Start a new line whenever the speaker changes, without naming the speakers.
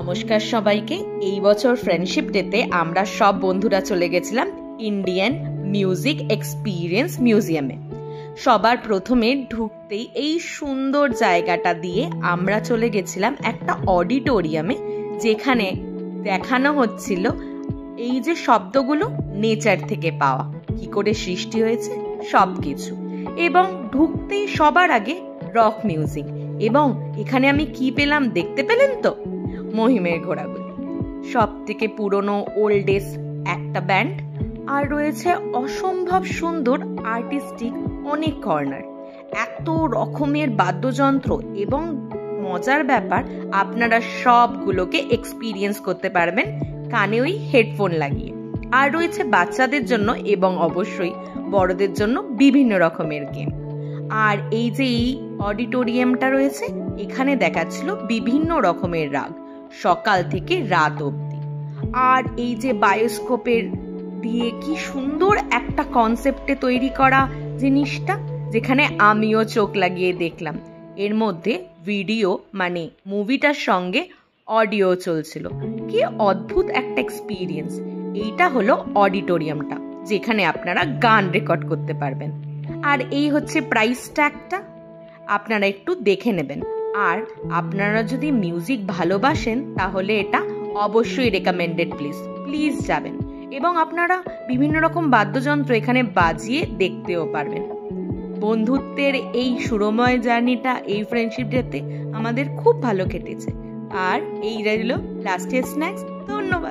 নমস্কার সবাইকে। এই বছর ফ্রেন্ডশিপ ডেতে আমরা সব বন্ধুরা চলে গেছিলাম ইন্ডিয়ান মিউজিক এক্সপিরিয়েন্স মিউজিয়ামে। সবার প্রথমে ঢুকতেই এই সুন্দর জায়গাটা দিয়ে আমরা চলে গেছিলাম একটা অডিটোরিয়ামে, যেখানে দেখানো হচ্ছিল এই যে শব্দগুলো নেচার থেকে পাওয়া, কি করে সৃষ্টি হয়েছে সব কিছু। এবং ঢুকতেই সবার আগে রক মিউজিক, এবং এখানে আমি কি পেলাম দেখতে পেলেন তো? মহিমের ঘোড়াগুলি, সব থেকে পুরনো ওল্ডেস্ট একটা ব্যান্ড, আর রয়েছে অসম্ভব সুন্দর আর্টিস্টিক অনেক কর্নার, এত রকমের বাদ্যযন্ত্র, এবং মজার ব্যাপার আপনারা সবগুলোকে এক্সপিরিয়েন্স করতে পারবেন কানে ওই হেডফোন লাগিয়ে। আর রয়েছে বাচ্চাদের জন্য এবং অবশ্যই বড়দের জন্য বিভিন্ন রকমের গেম। আর এই যে এই অডিটোরিয়ামটা রয়েছে, এখানে দেখাচ্ছিল বিভিন্ন রকমের রাগ সকাল থেকে রাত অবধি। আর এই যে বায়োস্কোপের দিয়ে কি সুন্দর একটা কনসেপ্টে তৈরি করা জিনিসটা, যেখানে আমিও চোখ লাগিয়ে দেখলাম। এর মধ্যে ভিডিও মানে মুভিটার সঙ্গে অডিও চলছিল। কি অদ্ভুত একটা এক্সপিরিয়েন্স। এইটা হলো অডিটোরিয়ামটা, যেখানে আপনারা গান রেকর্ড করতে পারবেন। আর এই হচ্ছে প্রাইস ট্যাগটা, আপনারা একটু দেখে নেবেন। আর আপনারা যদি মিউজিক ভালোবাসেন তাহলে এটা অবশ্যই রেকমেন্ডেড, প্লিজ যাবেন। এবং আপনারা বিভিন্ন রকম বাদ্যযন্ত্র এখানে বাজিয়ে দেখতেও পারবেন। বন্ধুত্বের এই সুরময় জার্নিটা এই ফ্রেন্ডশিপ ডেতে আমাদের খুব ভালো কেটেছে। আর এই রইল লাস্টের স্ন্যাক্স। ধন্যবাদ।